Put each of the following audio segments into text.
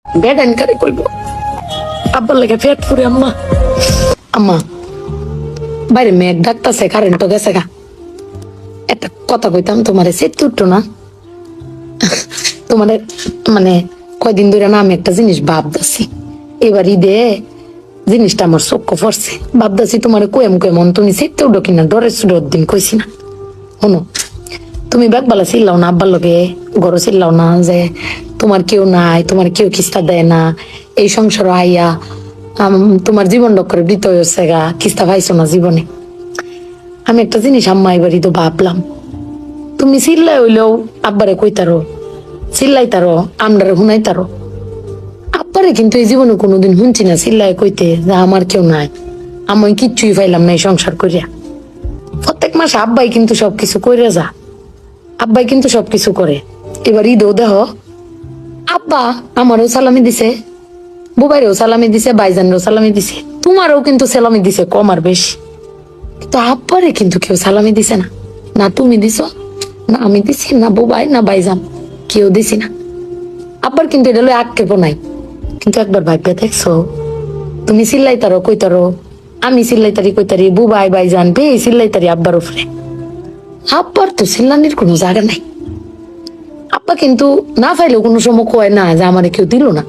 বেডান কারে কইব আব্বার লাগে পেট পুরে আম্মা আম্মা বাইরে মেঘ ডাকতাছে কারেন্ট তো গেছে গা একটা কথা কইতাম তোমারে সেট উঠতো না তোমার মানে কয়দিন ধরে না আমি একটা জিনিস ভাবতেছি এবার ঈদে জিনিসটা আমার চোখ পড়ছে ভাবতেছি তোমার কেমন তুমি সেটতে উঠো কিনা ডরে সুডোর দিন কইছি না শোনো তুমি ব্যাগবালা চিল্লাও না আব্বার লগে গরো চিল্লাও না যে তোমার কেউ নাই তোমার কেউ কিস্তা দেয় না এই সংসার আইয়া তোমার জীবন ডক্করে বৃত হয়েছে গা কিস্তা পাইছো না জীবনে আমি একটা জিনিস আম্মা এবারই তো ভাবলাম তুমি চিল্লাই হইলেও আব্বারে কইতারো চিল্লাইতারো আমরারে শুনাইতারো আব্বারে কিন্তু এই জীবনে কোনোদিন শুনছি না চিল্লাই কইতে যে আমার কেউ নাই আমি কিচ্ছুই পাইলাম না এই সংসার করিয়া প্রত্যেক মাসে আব্বাই কিন্তু সবকিছু কইরা যা আব্বাই কিন্তু সবকিছু করে এবার ঈদও দেহ আব্বা আমারও সালামি দিছে বুবাইরেও সালামি দিছে ভাইজানেরও সালামি দিছে তোমারও কিন্তু সালামি দিছে কম আর বেশি কিন্তু আব্বারে কিন্তু কেউ সালামি দিছে না না তুমি দিছো না আমি দিছি না বুবাই না ভাইজান কেউ দিছি না আব্বার কিন্তু এটা লই আক্ষেপও নাই কিন্তু একবার ভাইবে দেখছো তুমি চিল্লাইতারো কইতারো আমি চিল্লাইতারি কইতারি বুবাই ভাইজান বে চিল্লাইতারি আব্বার উপরে আব্বার তো চিল্লানির কোনো জায়গা নাই আব্বা কিন্তু না পাইলেও কোনো সময় কয় না যে আমারে কেউ দিল না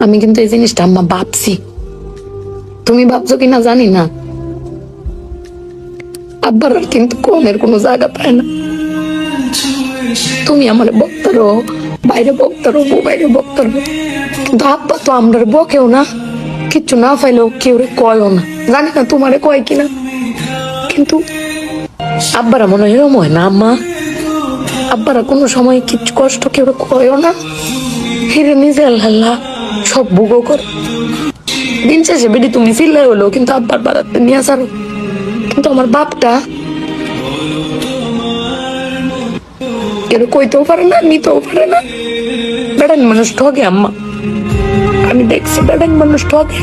আমি কিন্তু এই জিনিসটা আম্মা ভাবছি তুমি ভাবছো কিনা জানি না আব্বার আর কিন্তু কমের কোনো জায়গা পায় না তুমি আমার বক্তারো বাইরে বক্তারো বাইরে বক্তারো কিন্তু আব্বা তো আমরা বকেও না কিচ্ছু না পাইলেও কেউ রে কয়ও না জানি না তোমারে কয় কিনা কিন্তু আব্বারা মনে হয় এরম হয় না আম্মা আব্বারা কোনো সময় কিছু কষ্ট কেউ কয়ও না ফিরে নিজে আল্লাহ সব ভুগো কর দিন শেষে বেটি তুমি চিল্লাই হলো কিন্তু আব্বার বাড়াতে নিয়ে আসারো কিন্তু আমার বাপটা কেউ কইতেও পারে না নিতেও পারে না বেড়ান মানুষ ঠকে আম্মা আমি দেখছি বেড়ান মানুষ ঠকে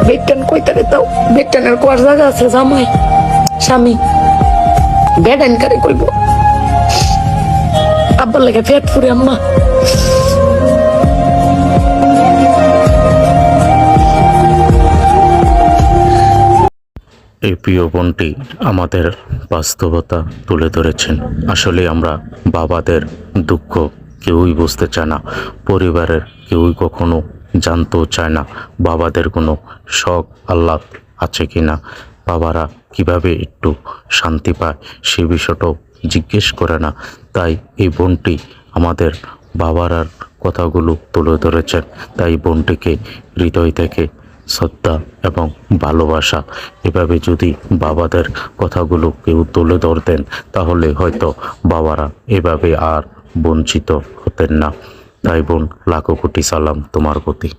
বেগটান কইতারে তাও বেগটানের কোয়ার জায়গা আছে জামাই স্বামী বেড়ান কারে কইব আব্বার লাগে পেট পুরে আম্মা এই প্রিয় বোনটি আমাদের বাস্তবতা তুলে ধরেছেন আসলে আমরা বাবাদের দুঃখ কেউই বুঝতে চায় না পরিবারের কেউই কখনো জানতেও চায় না বাবাদের কোনো শখ আহ্লাদ আছে কিনা বাবারা কিভাবে একটু শান্তি পায় সেই বিষয়টাও জিজ্ঞেস করে না তাই এই বোনটি আমাদের বাবারার কথাগুলো তুলে ধরেছেন তাই বোনটিকে হৃদয় থেকে শ্রদ্ধা এবং ভালোবাসা এভাবে যদি বাবাদের কথাগুলো কেউ তুলে ধরতেন তাহলে হয়তো বাবারা এভাবে আর বঞ্চিত হতেন না তাই বোন লাখো কোটি সালাম তোমার প্রতি।